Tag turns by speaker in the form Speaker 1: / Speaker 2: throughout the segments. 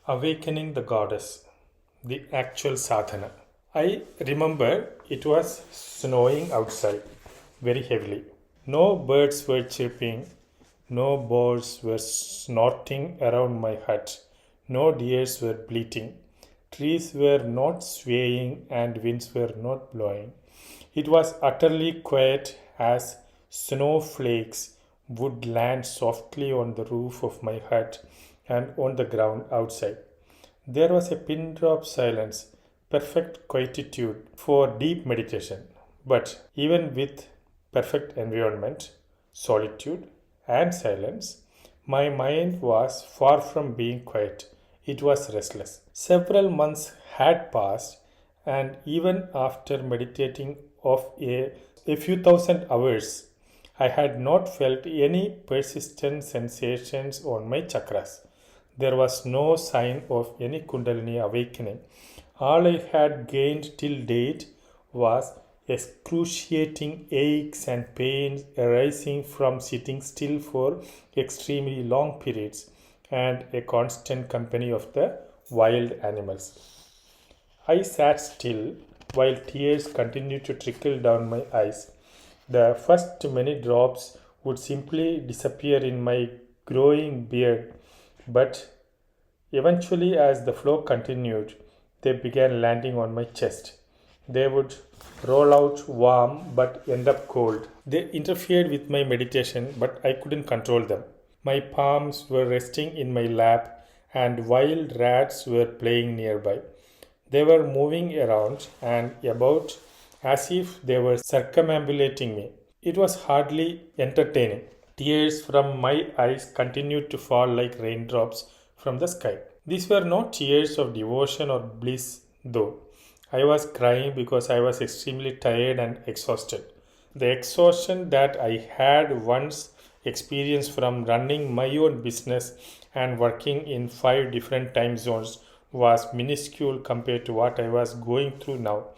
Speaker 1: Awakening the Goddess, the actual sadhana. I remember it was snowing outside very heavily. No birds were chirping, no birds were snorting around my hut, no deers were bleating, trees were not swaying, and winds were not blowing. It was utterly quiet as snowflakes would land softly on the roof of my hut and on the ground outside. There was a pin drop silence, perfect quietude for deep meditation. But even with perfect environment, solitude, and silence, my mind was far from being quiet. It was restless. Several months had passed, and even after meditating of a few thousand hours, I had not felt any persistent sensations on my chakras. There was no sign of any Kundalini awakening. All I had gained till date was excruciating aches and pains arising from sitting still for extremely long periods and a constant company of the wild animals. I sat still while tears continued to trickle down my eyes. The first many drops would simply disappear in my growing beard, but eventually, as the flow continued, they began landing on my chest. They would roll out warm but end up cold. They interfered with my meditation, but I couldn't control them. My palms were resting in my lap, and wild rats were playing nearby. They were moving around and about as if they were circumambulating me. It was hardly entertaining. Tears from my eyes continued to fall like raindrops from the sky. These were not tears of devotion or bliss, though. I was crying because I was extremely tired and exhausted. The exhaustion that I had once experienced from running my own business and working in 5 different time zones was minuscule compared to what I was going through now.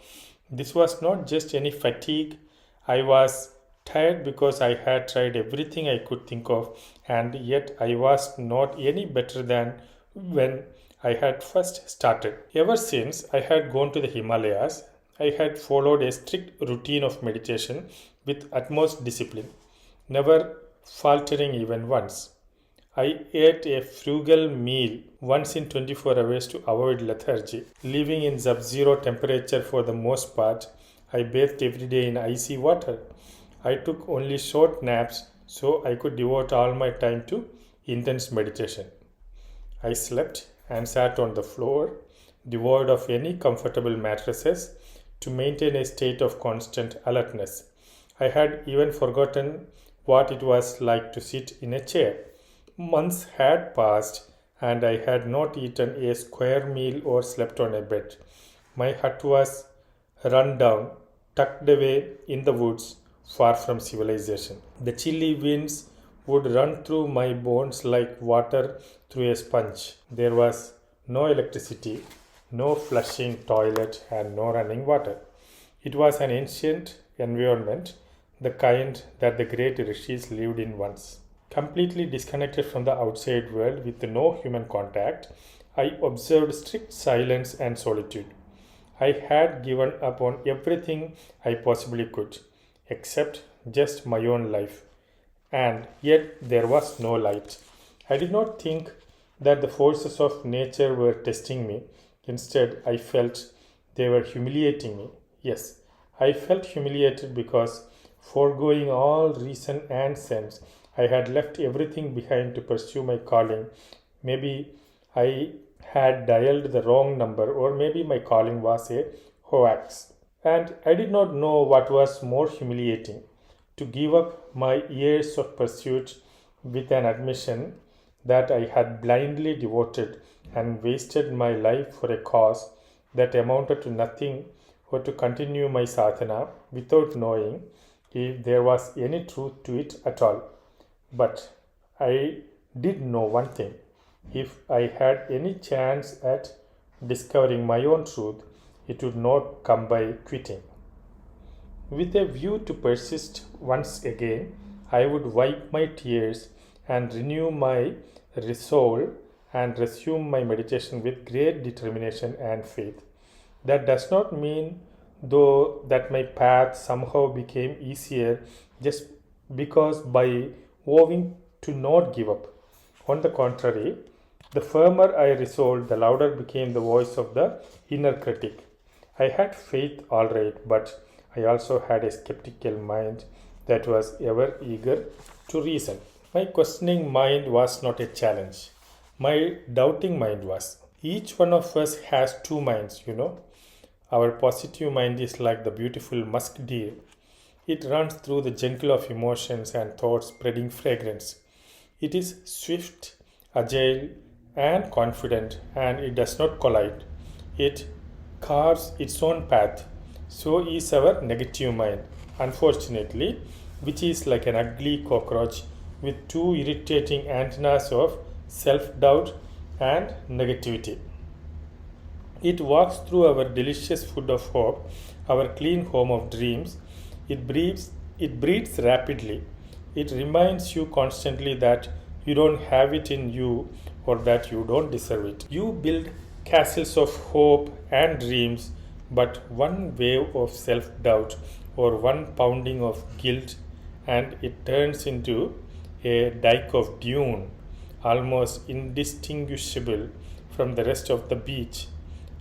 Speaker 1: This was not just any fatigue. I was tired because I had tried everything I could think of, and yet I was not any better than when I had first started. Ever since I had gone to the Himalayas, I had followed a strict routine of meditation with utmost discipline, never faltering even once. I ate a frugal meal once in 24 hours to avoid lethargy. Living in sub zero temperature for the most part, I bathed every day in icy water. I took only short naps so I could devote all my time to intense meditation. I slept and sat on the floor, devoid of any comfortable mattresses, to maintain a state of constant alertness. I had even forgotten what it was like to sit in a chair. Months had passed, and I had not eaten a square meal or slept on a bed. My hut was run down, tucked away in the woods, far from civilization. The chilly winds would run through my bones like water through a sponge. There was no electricity, no flushing toilet, and no running water. It was an ancient environment, the kind that the great rishis lived in once. Completely disconnected from the outside world with no human contact, I observed strict silence and solitude. I had given up on everything I possibly could, except just my own life. And yet there was no light. I did not think that the forces of nature were testing me. Instead, I felt they were humiliating me. Yes, I felt humiliated because, foregoing all reason and sense, I had left everything behind to pursue my calling. Maybe I had dialed the wrong number, or maybe my calling was a hoax. And I did not know what was more humiliating, to give up my years of pursuit with an admission that I had blindly devoted and wasted my life for a cause that amounted to nothing, or to continue my sadhana without knowing if there was any truth to it at all. But I did know one thing: if I had any chance at discovering my own truth, it would not come by quitting. With a view to persist once again, I would wipe my tears and renew my resolve and resumed my meditation with great determination and faith. That does not mean, though, that my path somehow became easier just because by vowing to not give up. On the contrary, the firmer I resolved, the louder became the voice of the inner critic. I had faith, all right, but I also had a skeptical mind that was ever eager to reason. My questioning mind was not a challenge. My doubting mind was. Each one of us has two minds. Our positive mind is like the beautiful musk deer. It runs through the jungle of emotions and thoughts, spreading fragrance. It is swift, agile, and confident, and it does not collide. It carves its own path. So is our negative mind, unfortunately, which is like an ugly cockroach with two irritating antennas of self doubt and negativity. It walks through our delicious food of hope, our clean home of dreams. It breathes rapidly. It reminds you constantly that you don't have it in you or that you don't deserve it. You build castles of hope and dreams, but one wave of self doubt or one pounding of guilt, and it turns into a dyke of dune, almost indistinguishable from the rest of the beach.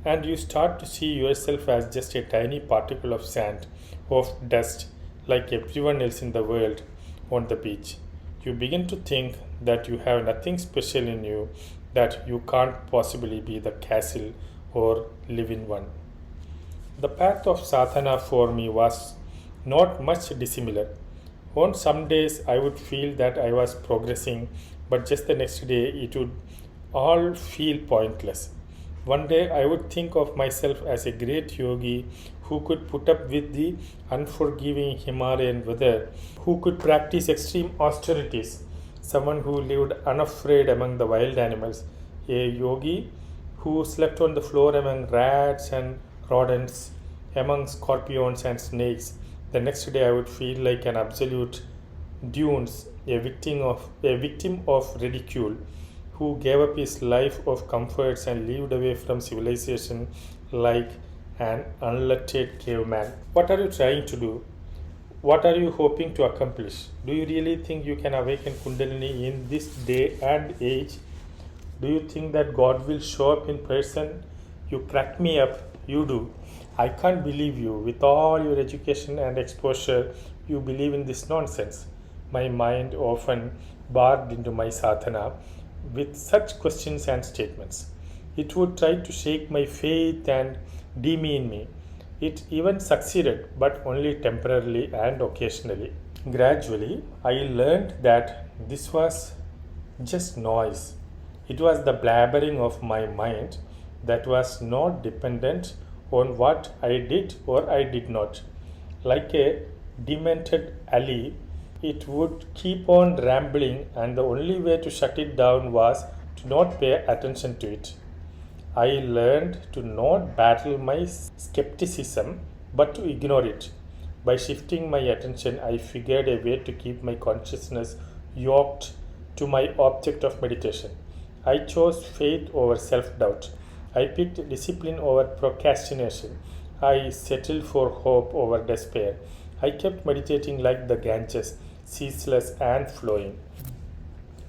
Speaker 1: And you start to see yourself as just a tiny particle of sand, of dust, like everyone else in the world on the beach. You begin to think that you have nothing special in you, that you can't possibly be the castle or live in one. The path of sadhana for me was not much dissimilar. On some days I would feel that I was progressing, but just the next day it would all feel pointless. One day I would think of myself as a great yogi who could put up with the unforgiving Himalayan weather, who could practice extreme austerities, someone who lived unafraid among the wild animals, a yogi who slept on the floor among rats and rodents, among scorpions and snakes. The next day I would feel like an absolute dunes, a victim of ridicule, who gave up his life of comforts and lived away from civilization like an unlettered caveman. What are you trying to do? What are you hoping to accomplish? Do you really think you can awaken Kundalini in this day and age? Do you think that God will show up in person? You crack me up. You do. I can't believe you. With all your education and exposure, you believe in this nonsense. My mind often barged into my sadhana with such questions and statements. It would try to shake my faith and demean me. It even succeeded, but only temporarily and occasionally. Gradually, I learned that this was just noise. It was the blabbering of my mind that was not dependent on what I did or I did not. Like a demented alley, it would keep on rambling, and the only way to shut it down was to not pay attention to it. I learned to not battle my skepticism but to ignore it. By shifting my attention, I figured a way to keep my consciousness yoked to my object of meditation. I chose faith over self doubt. I picked discipline over procrastination. I settled for hope over despair. I kept meditating like the Ganges, ceaseless and flowing.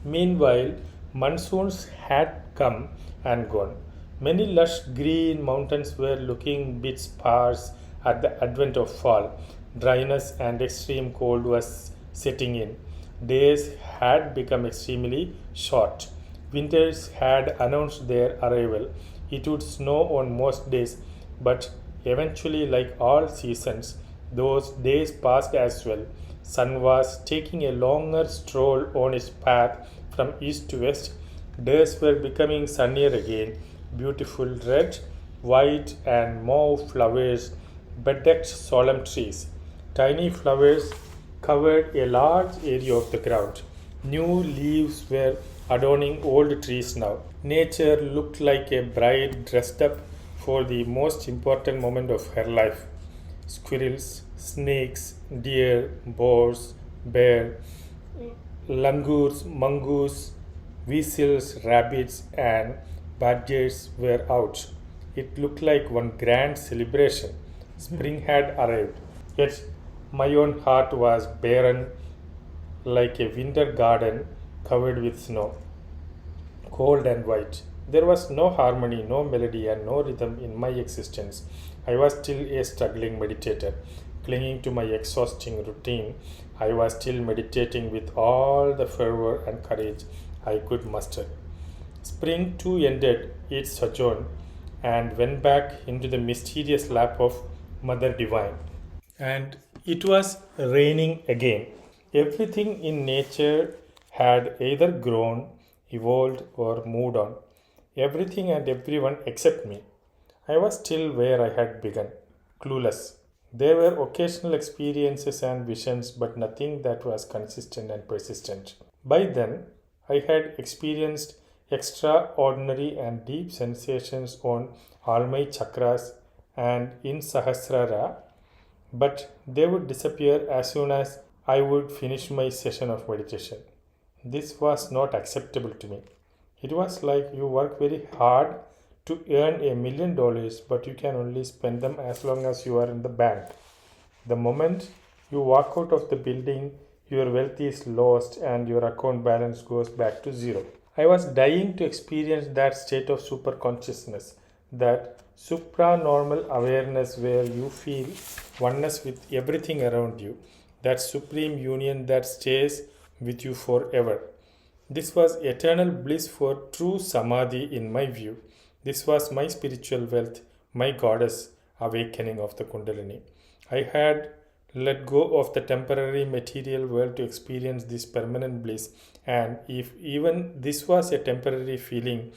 Speaker 1: Meanwhile, monsoons had come and gone. Many lush green mountains were looking bit sparse at the advent of fall. Dryness and extreme cold was setting in. Days had become extremely short. Winters had announced their arrival. It would snow on most days, but eventually, like all seasons, those days passed as well. Sun was taking a longer stroll on its path from east to west. Days were becoming sunnier again. Beautiful red, white, and mauve flowers bedecked solemn trees. Tiny flowers covered a large area of the ground. New leaves were adorning old trees now. Nature looked like a bride dressed up for the most important moment of her life. Squirrels, snakes, deer, boars, bear, langurs, mongoose, Weasels, rabbits, and badgers were out. It looked like one grand celebration. Spring had arrived. Yet my own heart was barren like a winter garden covered with snow, cold and white. There was no harmony, no melody, and no rhythm in my existence. I was still a struggling meditator, clinging to my exhausting routine. I was still meditating with all the fervor and courage I could muster. Spring too ended its sojourn and went back into the mysterious lap of Mother Divine. And it was raining again. Everything in nature had either grown, evolved, or moved on. Everything and everyone except me. I was still where I had begun, clueless. There were occasional experiences and visions, but nothing that was consistent and persistent. By then, I had experienced extraordinary and deep sensations on all my chakras and in Sahasrara, but they would disappear as soon as I would finish my session of meditation. This was not acceptable to me. It was like you work very hard to earn $1 million, but you can only spend them as long as you are in the bank. The moment you walk out of the building, your wealth is lost and your account balance goes back to zero. I was dying to experience that state of super consciousness, that supranormal awareness where you feel oneness with everything around you, that supreme union that stays with you forever. This was eternal bliss for true samadhi in my view. This was my spiritual wealth, my goddess awakening of the Kundalini. I had let go of the temporary material world to experience this permanent bliss, and if even this was a temporary feeling,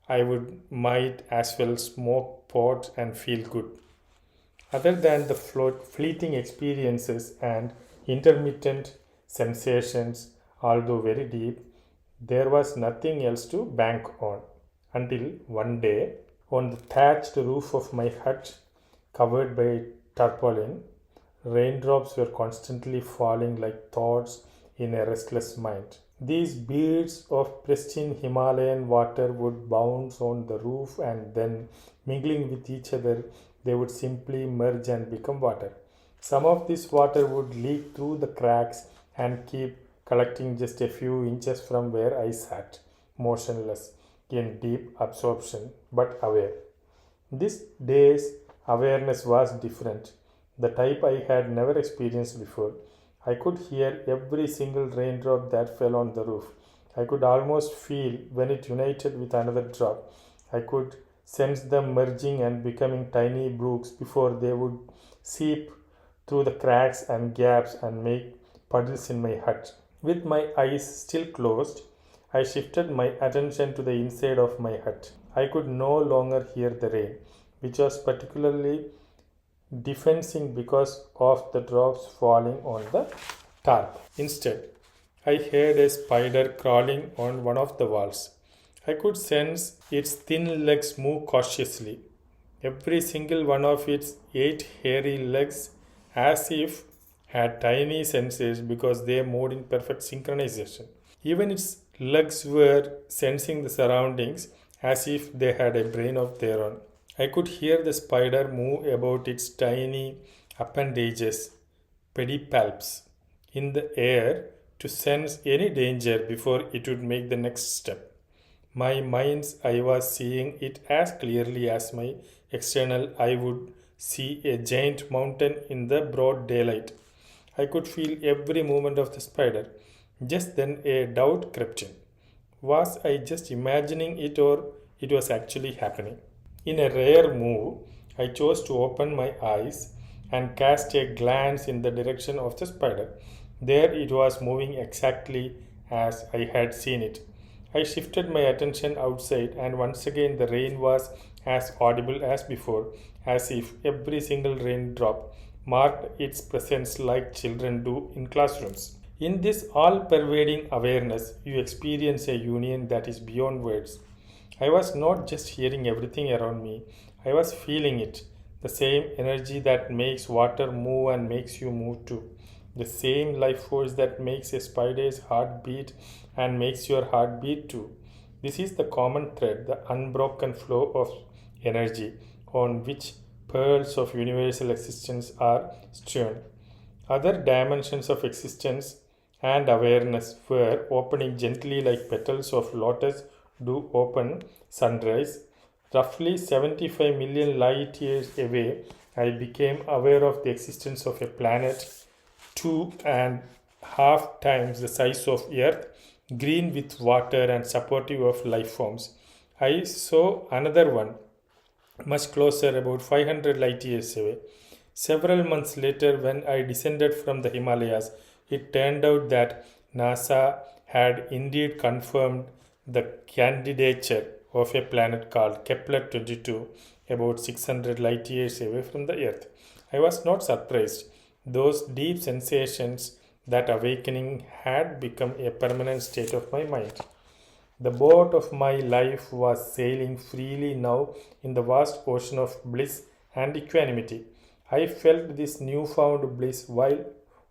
Speaker 1: I would might as well smoke pot and feel good. Other than the fleeting experiences and intermittent sensations, although very deep, there was nothing else to bank on. Until one day, on the thatched roof of my hut, covered by tarpaulin, raindrops were constantly falling like thoughts in a restless mind. These beads of pristine Himalayan water would bounce on the roof and then, mingling with each other, they would simply merge and become water. Some of this water would leak through the cracks and keep collecting just a few inches from where I sat, motionless, in deep absorption but aware. This day's awareness was different, the type I had never experienced before. I could hear every single raindrop that fell on the roof. I could almost feel when it united with another drop. I could sense them merging and becoming tiny brooks before they would seep through the cracks and gaps and make puddles in my hut. With my eyes still closed, I shifted my attention to the inside of my hut. I could no longer hear the rain, which was particularly defensing because of the drops falling on the tarp. Instead, I heard a spider crawling on one of the walls. I could sense its thin legs move cautiously, every single one of its 8 hairy legs as if had tiny senses because they moved in perfect synchronization. Even its legs were sensing the surroundings as if they had a brain of their own. I could hear the spider move about its tiny appendages, pedipalps, in the air to sense any danger before it would make the next step. My mind's eye was seeing it as clearly as my external eye would see a giant mountain in the broad daylight. I could feel every movement of the spider. Just then a doubt crept in. Was I just imagining it or it was actually happening? In a rare move, I chose to open my eyes and cast a glance in the direction of the spider. There it was moving exactly as I had seen it. I shifted my attention outside, and once again the rain was as audible as before, as if every single raindrop marked its presence like children do in classrooms. In this all pervading awareness, you experience a union that is beyond words. I was not just hearing everything around me, I was feeling it. The same energy that makes water move and makes you move too. The same life force that makes a spider's heart beat and makes your heart beat too. This is the common thread, the unbroken flow of energy on which pearls of universal existence are strewn. Other dimensions of existence and awareness were opening gently like petals of lotus do open sunrise. Roughly 75 million light years away, I became aware of the existence of a planet 2.5 times the size of Earth, green with water and supportive of life forms. I saw another one much closer, about 500 light years away. Several months later, when I descended from the Himalayas, it turned out that NASA had indeed confirmed the candidature of a planet called Kepler 22, about 600 light years away from the Earth. I was not surprised. Those deep sensations, that awakening, had become a permanent state of my mind. The boat of my life was sailing freely now in the vast ocean of bliss and equanimity. I felt this newfound bliss while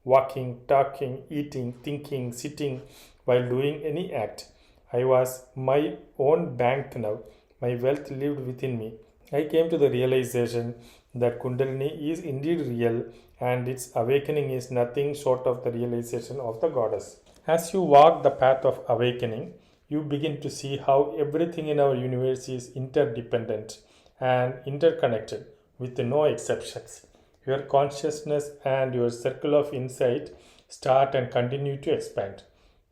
Speaker 1: walking, talking, eating, thinking, sitting, while doing any act. I was my own bank now. My wealth lived within me. I came to the realization that Kundalini is indeed real and its awakening is nothing short of the realization of the goddess. As you walk the path of awakening, you begin to see how everything in our universe is interdependent and interconnected with no exceptions. Your consciousness and your circle of insight start and continue to expand.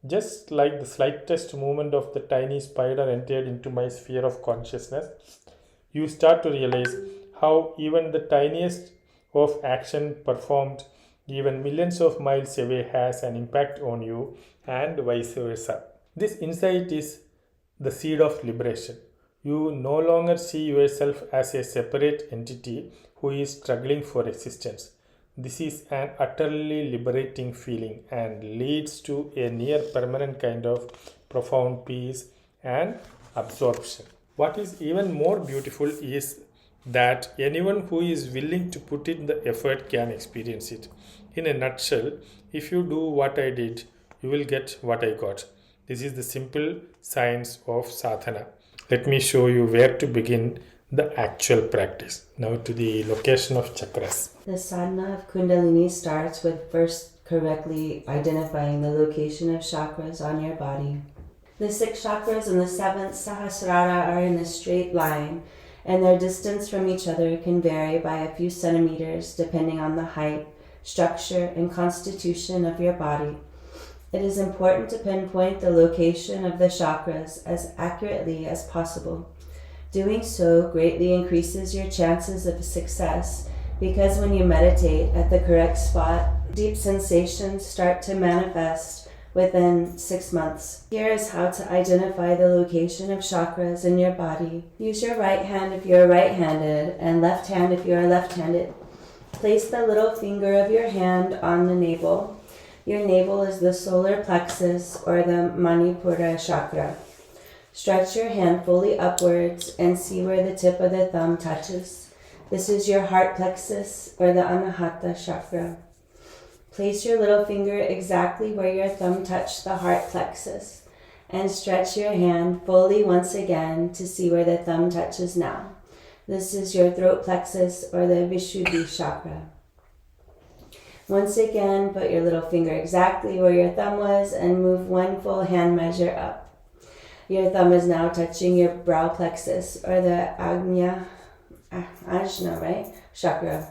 Speaker 1: Just like the slightest movement of the tiny spider entered into my sphere of consciousness, you start to realize how even the tiniest of action performed even millions of miles away has an impact on you, and vice versa. This insight is the seed of liberation. You no longer see yourself as a separate entity who is struggling for existence. This is an utterly liberating feeling and leads to a near permanent kind of profound peace and absorption. What is even more beautiful is that anyone who is willing to put in the effort can experience it. In a nutshell, if you do what I did, you will get what I got. This is the simple science of sadhana. Let me show you where to begin the actual practice. Now to the location of chakras.
Speaker 2: The sadhana of Kundalini starts with first correctly identifying the location of chakras on your body. The 6 chakras and the 7th Sahasrara are in a straight line, and their distance from each other can vary by a few centimeters depending on the height, structure, and constitution of your body. It is important to pinpoint the location of the chakras as accurately as possible. Doing so greatly increases your chances of success because when you meditate at the correct spot, deep sensations start to manifest within 6 months. Here is how to identify the location of chakras in your body. Use your right hand if you are right-handed and left hand if you are left-handed. Place the little finger of your hand on the navel. Your navel is the solar plexus or the Manipura chakra. Stretch your hand fully upwards and see where the tip of the thumb touches. This is your heart plexus or the Anahata chakra. Place your little finger exactly where your thumb touched the heart plexus and stretch your hand fully once again to see where the thumb touches now. This is your throat plexus or the Vishuddhi chakra. Once again, put your little finger exactly where your thumb was and move one full hand measure up. Your thumb is now touching your brow plexus or the Ajna, right? Chakra.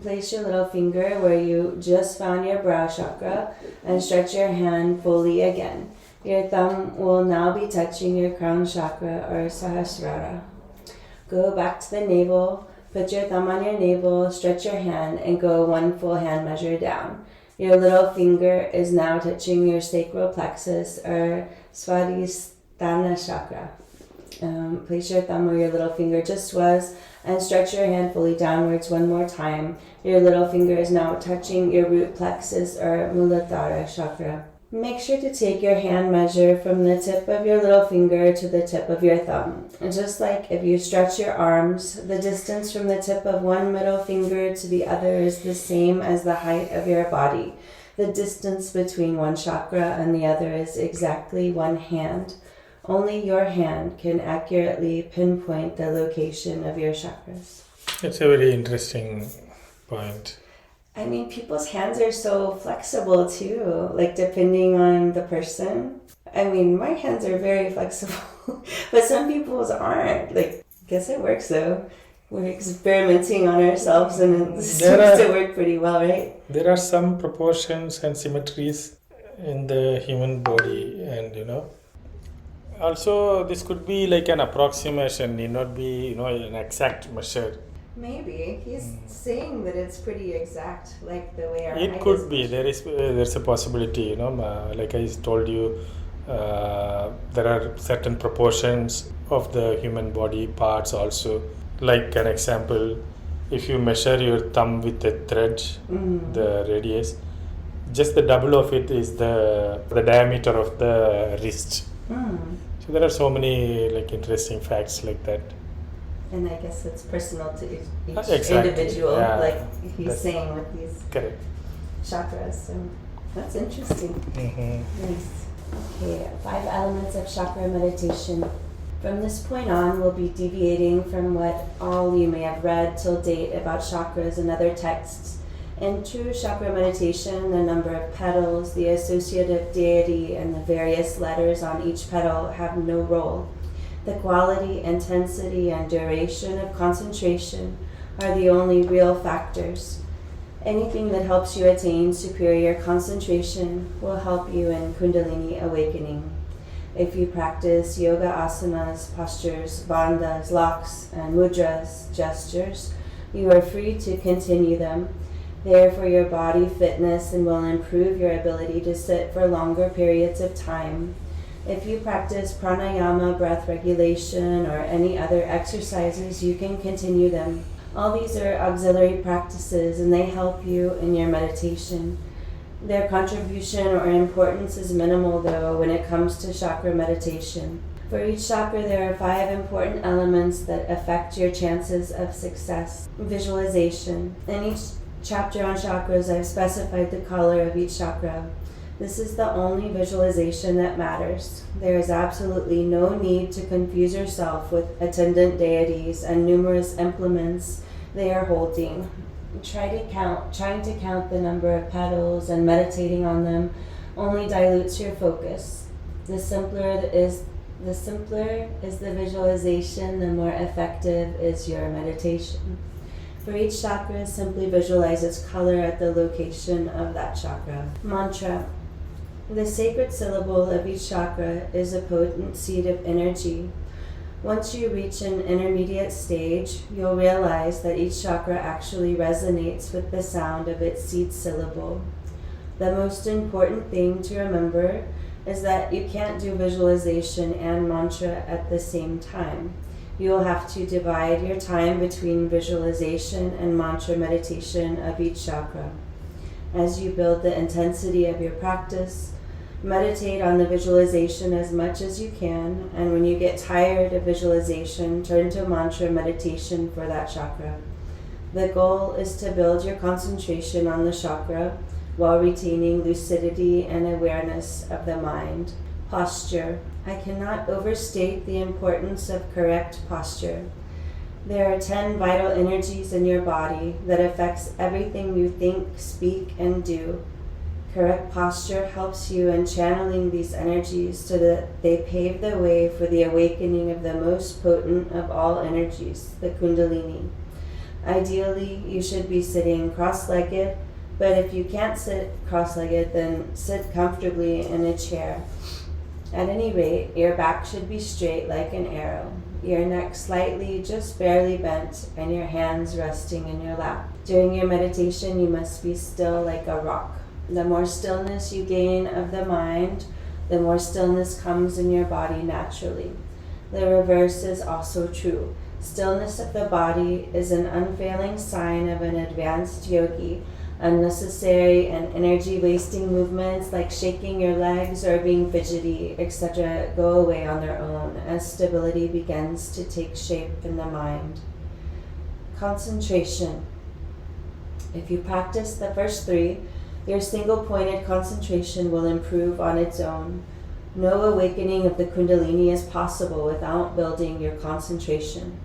Speaker 2: Place your little finger where you just found your brow chakra and stretch your hand fully again. Your thumb will now be touching your crown chakra or Sahasrara. Go back to the navel. Put your thumb on your navel, stretch your hand, and go one full hand measure down. Your little finger is now touching your sacral plexus or Svadhisthana chakra. Place your thumb where your little finger just was and stretch your hand fully downwards one more time. Your little finger is now touching your root plexus or Muladhara chakra. Make sure to take your hand measure from the tip of your little finger to the tip of your thumb. And just like if you stretch your arms, the distance from the tip of one middle finger to the other is the same as the height of your body. The distance between one chakra and the other is exactly one hand. Only your hand can accurately pinpoint the location of your chakras.
Speaker 1: It's a very interesting point.
Speaker 2: I mean, people's hands are so flexible too, like depending on the person. I mean, my hands are very flexible, but some people's aren't. Like, I guess it works though. We're experimenting on ourselves and it seems to work pretty well, right?
Speaker 1: There are some proportions and symmetries in the human body, and also this could be like an approximation, need not be an exact measure.
Speaker 2: Maybe he's saying that it's pretty exact, like the way our
Speaker 1: It could be. There's a possibility. Like I told you, there are certain proportions of the human body parts also. Like an example, if you measure your thumb with a thread, the radius, just the double of it is the diameter of the wrist. So there are so many like interesting facts like that.
Speaker 2: And I guess it's personal to each
Speaker 1: Exactly.
Speaker 2: individual,
Speaker 1: Yeah.
Speaker 2: like he's saying with these
Speaker 1: Correct.
Speaker 2: chakras. So that's interesting. Nice. Okay, 5 elements of chakra meditation. From this point on, we'll be deviating from what all you may have read till date about chakras and other texts. In true chakra meditation, the number of petals, the associative deity, and the various letters on each petal have no role. The quality, intensity, and duration of concentration are the only real factors. Anything that helps you attain superior concentration will help you in Kundalini awakening. If you practice yoga asanas, postures, bandhas, locks, and mudras, gestures, you are free to continue them. They are for your body fitness and will improve your ability to sit for longer periods of time. If you practice pranayama, breath regulation, or any other exercises, you can continue them. All these are auxiliary practices and they help you in your meditation. Their contribution or importance is minimal though when it comes to chakra meditation. For each chakra there are 5 important elements that affect your chances of success. Visualization. In each chapter on chakras I've specified the color of each chakra. This is the only visualization that matters. There is absolutely no need to confuse yourself with attendant deities and numerous implements they are holding. Trying to count the number of petals and meditating on them only dilutes your focus. The simpler is the visualization, the more effective is your meditation. For each chakra, simply visualize its color at the location of that chakra. Mantra. The sacred syllable of each chakra is a potent seed of energy. Once you reach an intermediate stage, you'll realize that each chakra actually resonates with the sound of its seed syllable. The most important thing to remember is that you can't do visualization and mantra at the same time. You will have to divide your time between visualization and mantra meditation of each chakra. As you build the intensity of your practice, meditate on the visualization as much as you can, and when you get tired of visualization, turn to mantra meditation for that chakra. The goal is to build your concentration on the chakra while retaining lucidity and awareness of the mind. Posture. I cannot overstate the importance of correct posture. There are 10 vital energies in your body that affects everything you think, speak, and do. Correct posture helps you in channeling these energies so that they pave the way for the awakening of the most potent of all energies, the Kundalini. Ideally, you should be sitting cross-legged, but if you can't sit cross-legged, then sit comfortably in a chair. At any rate, your back should be straight like an arrow, your neck slightly, just barely bent, and your hands resting in your lap. During your meditation, you must be still like a rock. The more stillness you gain of the mind, the more stillness comes in your body naturally. The reverse is also true. Stillness of the body is an unfailing sign of an advanced yogi, Unnecessary and energy-wasting movements like shaking your legs or being fidgety, etc., go away on their own as stability begins to take shape in the mind. Concentration. If you practice the first three, your single-pointed concentration will improve on its own. No awakening of the Kundalini is possible without building your concentration.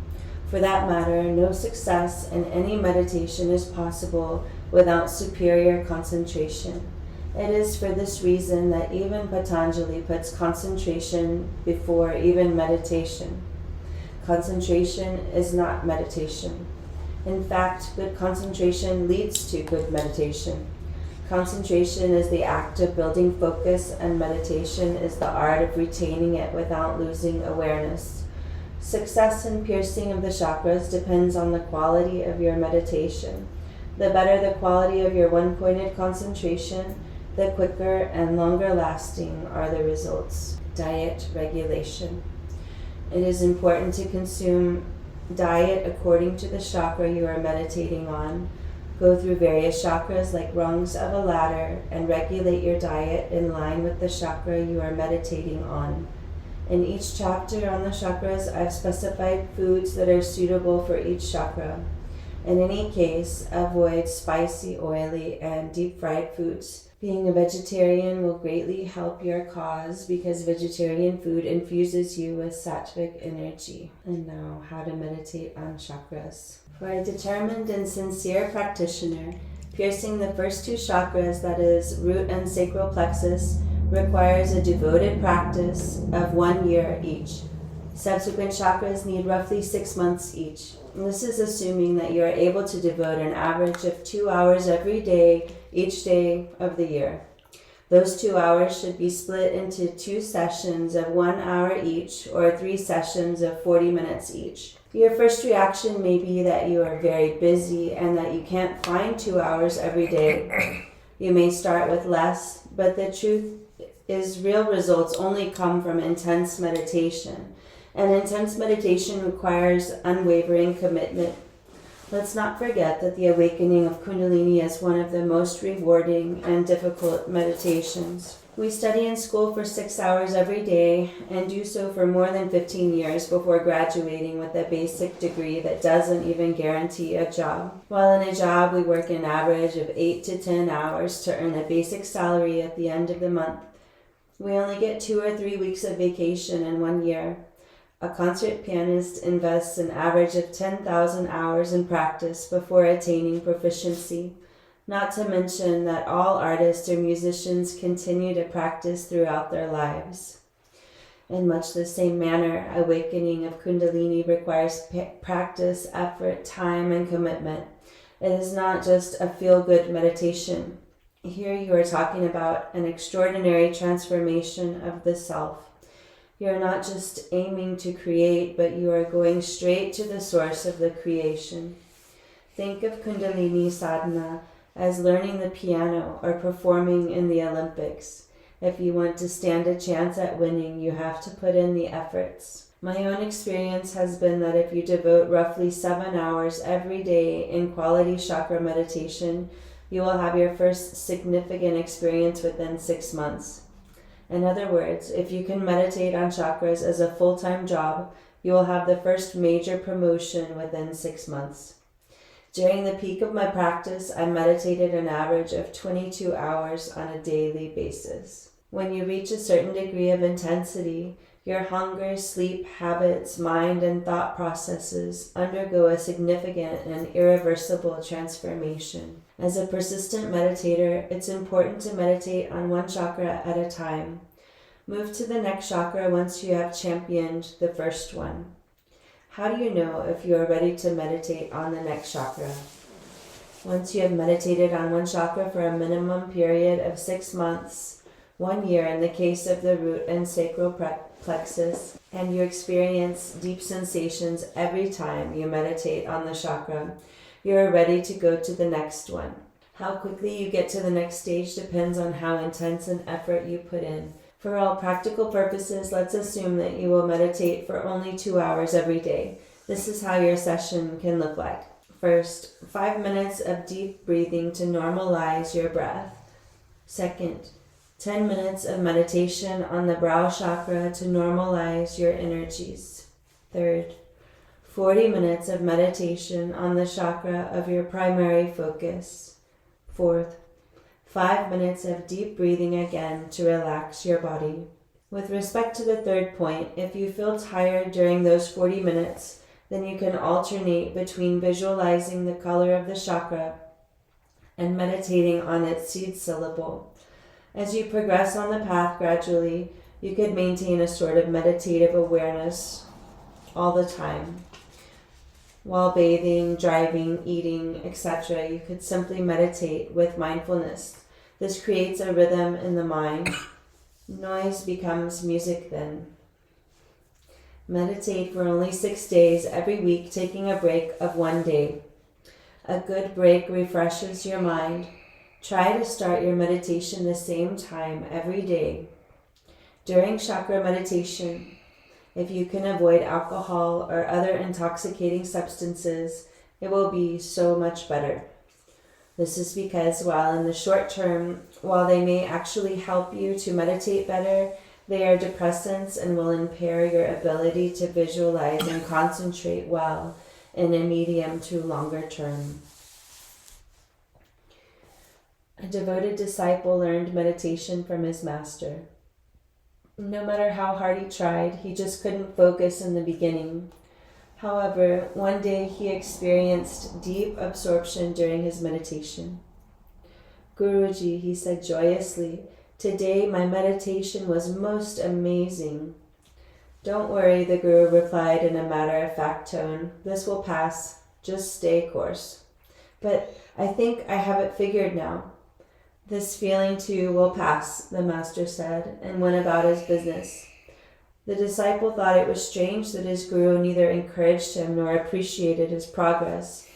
Speaker 2: For that matter, no success in any meditation is possible without superior concentration. It is for this reason that even Patanjali puts concentration before even meditation. Concentration is not meditation. In fact, good concentration leads to good meditation. Concentration is the act of building focus, and meditation is the art of retaining it without losing awareness. Success in piercing of the chakras depends on the quality of your meditation. The better the quality of your one-pointed concentration, the quicker and longer lasting are the results. Diet regulation. It is important to consume diet according to the chakra you are meditating on. Go through various chakras like rungs of a ladder and regulate your diet in line with the chakra you are meditating on. In each chapter on the chakras, I've specified foods that are suitable for each chakra. In any case, avoid spicy, oily, and deep-fried foods. Being a vegetarian will greatly help your cause because vegetarian food infuses you with sattvic energy. And now, how to meditate on chakras. For a determined and sincere practitioner, piercing the first two chakras, that is, root and sacral plexus, requires a devoted practice of 1 year each. Subsequent chakras need roughly 6 months each. This is assuming that you are able to devote an average of 2 hours every day, each day of the year. Those 2 hours should be split into 2 sessions of 1 hour each, or 3 sessions of 40 minutes each. Your first reaction may be that you are very busy and that you can't find 2 hours every day. You may start with less, but the truth is real results only come from intense meditation. And intense meditation requires unwavering commitment. Let's not forget that the awakening of Kundalini is one of the most rewarding and difficult meditations. We study in school for 6 hours every day and do so for more than 15 years before graduating with a basic degree that doesn't even guarantee a job. While in a job, we work an average of 8 to 10 hours to earn a basic salary at the end of the month. We only get 2 or 3 weeks of vacation in 1 year. A concert pianist invests an average of 10,000 hours in practice before attaining proficiency. Not to mention that all artists or musicians continue to practice throughout their lives. In much the same manner, awakening of Kundalini requires practice, effort, time, and commitment. It is not just a feel-good meditation. Here you are talking about an extraordinary transformation of the self. You are not just aiming to create, but you are going straight to the source of the creation. Think of Kundalini Sadhana as learning the piano or performing in the Olympics. If you want to stand a chance at winning, you have to put in the efforts. My own experience has been that if you devote roughly 7 hours every day in quality chakra meditation, you will have your first significant experience within 6 months. In other words, if you can meditate on chakras as a full-time job, you will have the first major promotion within 6 months. During the peak of my practice, I meditated an average of 22 hours on a daily basis. When you reach a certain degree of intensity, your hunger, sleep, habits, mind, and thought processes undergo a significant and irreversible transformation. As a persistent meditator, it's important to meditate on one chakra at a time. Move to the next chakra once you have championed the first one. How do you know if you are ready to meditate on the next chakra? Once you have meditated on one chakra for a minimum period of 6 months, 1 year in the case of the root and sacral plexus, and you experience deep sensations every time you meditate on the chakra, you are ready to go to the next one. How quickly you get to the next stage depends on how intense an effort you put in. For all practical purposes, let's assume that you will meditate for only 2 hours every day. This is how your session can look like. First, 5 minutes of deep breathing to normalize your breath. Second, 10 minutes of meditation on the brow chakra to normalize your energies. Third, 40 minutes of meditation on the chakra of your primary focus. Fourth, 5 minutes of deep breathing again to relax your body. With respect to the third point, if you feel tired during those 40 minutes, then you can alternate between visualizing the color of the chakra and meditating on its seed syllable. As you progress on the path gradually, you could maintain a sort of meditative awareness all the time. While bathing, driving, eating, etc., you could simply meditate with mindfulness. This creates a rhythm in the mind. Noise becomes music then. Meditate for only 6 days every week, taking a break of 1 day. A good break refreshes your mind. Try to start your meditation the same time every day. During chakra meditation, if you can avoid alcohol or other intoxicating substances, it will be so much better. This is because while in the short term, while they may actually help you to meditate better, they are depressants and will impair your ability to visualize and concentrate well in a medium to longer term. A devoted disciple learned meditation from his master. No matter how hard he tried, he just couldn't focus in the beginning. However, one day he experienced deep absorption during his meditation. Guruji, he said joyously, "Today my meditation was most amazing." "Don't worry," the Guru replied in a matter-of-fact tone. "This will pass. Just stay course." "But I think I have it figured now." "This feeling too will pass," the master said, and went about his business. The disciple thought it was strange that his guru neither encouraged him nor appreciated his progress.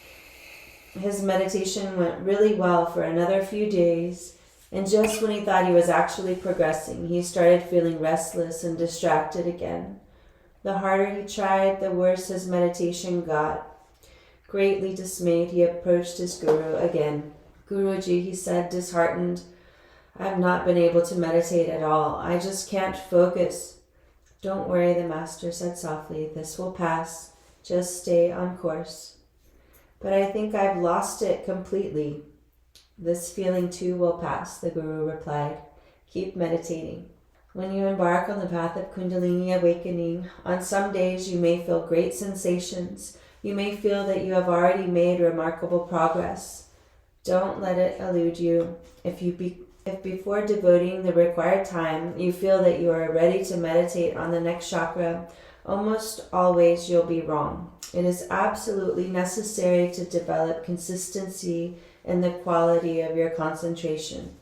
Speaker 2: His meditation went really well for another few days, and just when he thought he was actually progressing, he started feeling restless and distracted again. The harder he tried, the worse his meditation got. Greatly dismayed, he approached his guru again. "Guruji," he said, disheartened, "I've not been able to meditate at all. I just can't focus." "Don't worry," the master said softly. "This will pass. Just stay on course." "But I think I've lost it completely." "This feeling too will pass," the Guru replied. "Keep meditating." When you embark on the path of Kundalini awakening, on some days you may feel great sensations. You may feel that you have already made remarkable progress. Don't let it elude you. If before devoting the required time, you feel that you are ready to meditate on the next chakra, almost always you'll be wrong. It is absolutely necessary to develop consistency in the quality of your concentration.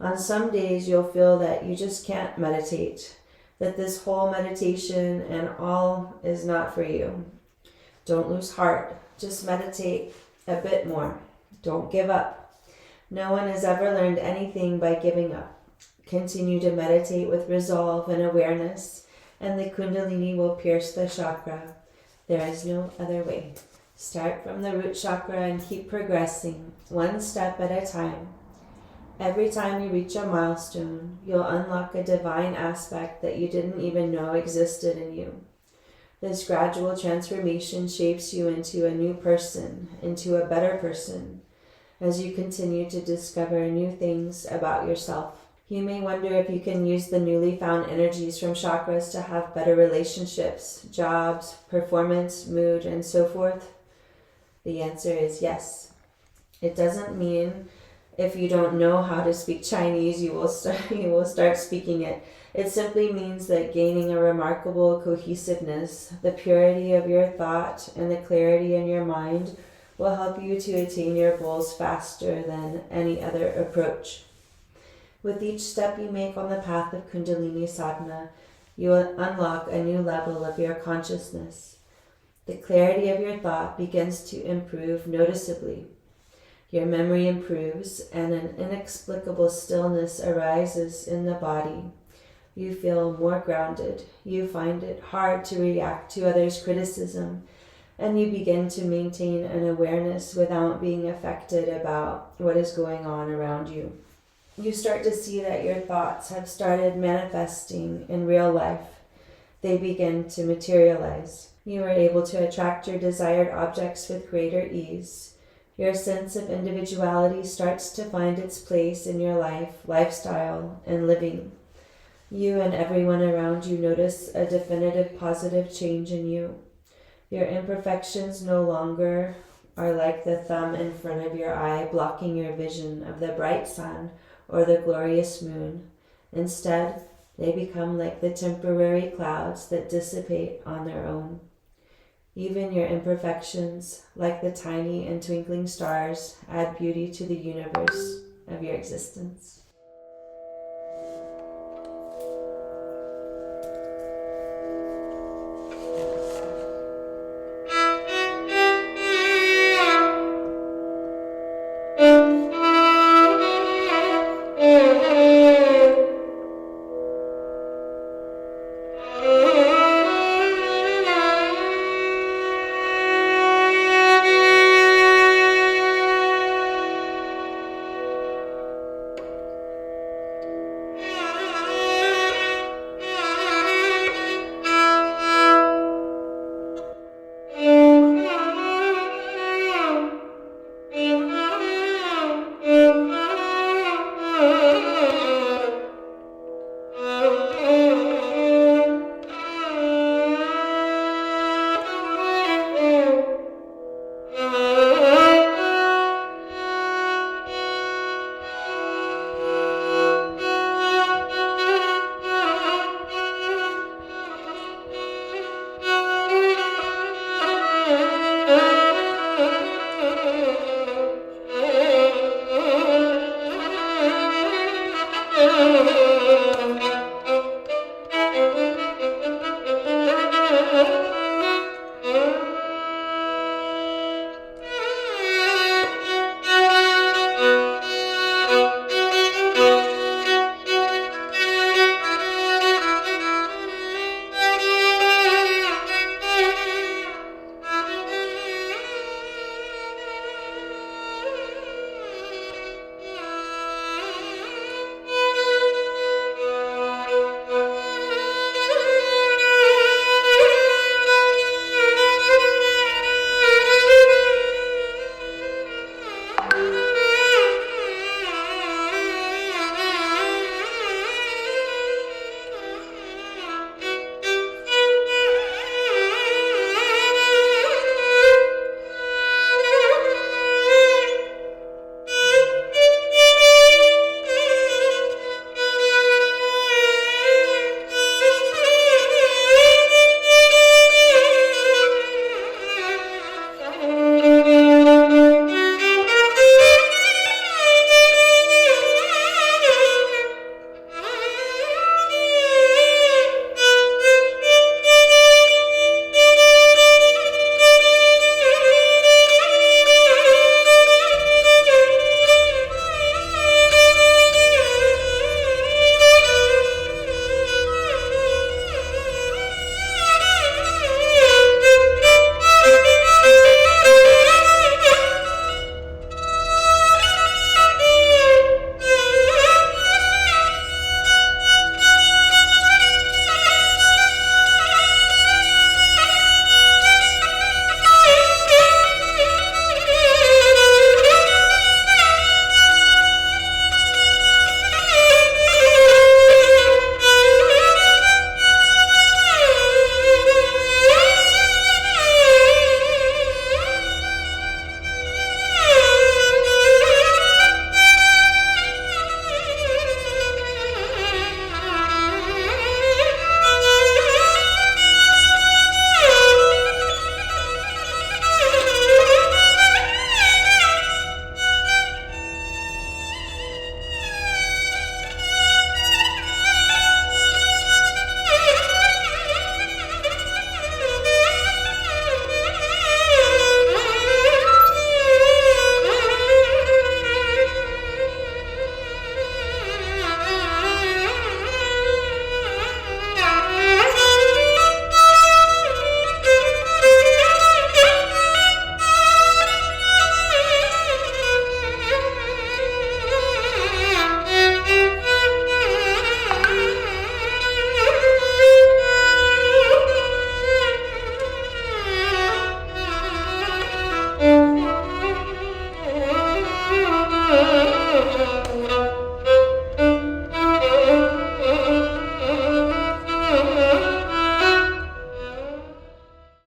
Speaker 2: On some days you'll feel that you just can't meditate, that this whole meditation and all is not for you. Don't lose heart. Just meditate a bit more. Don't give up. No one has ever learned anything by giving up. Continue to meditate with resolve and awareness, and the Kundalini will pierce the chakra. There is no other way. Start from the root chakra and keep progressing, one step at a time. Every time you reach a milestone, you'll unlock a divine aspect that you didn't even know existed in you. This gradual transformation shapes you into a new person, into a better person, as you continue to discover new things about yourself. You may wonder if you can use the newly found energies from chakras to have better relationships, jobs, performance, mood, and so forth. The answer is yes. It doesn't mean if you don't know how to speak Chinese, you will start speaking it. It simply means that gaining a remarkable cohesiveness, the purity of your thought, and the clarity in your mind will help you to attain your goals faster than any other approach. With each step you make on the path of Kundalini Sadhana, you will unlock a new level of your consciousness. The clarity of your thought begins to improve noticeably. Your memory improves, and an inexplicable stillness arises in the body. You feel more grounded. You find it hard to react to others' criticism, and you begin to maintain an awareness without being affected about what is going on around you. You start to see that your thoughts have started manifesting in real life. They begin to materialize. You are able to attract your desired objects with greater ease. Your sense of individuality starts to find its place in your life, lifestyle, and living. You and everyone around you notice a definitive positive change in you. Your imperfections no longer are like the thumb in front of your eye blocking your vision of the bright sun or the glorious moon. Instead, they become like the temporary clouds that dissipate on their own. Even your imperfections, like the tiny and twinkling stars, add beauty to the universe of your existence.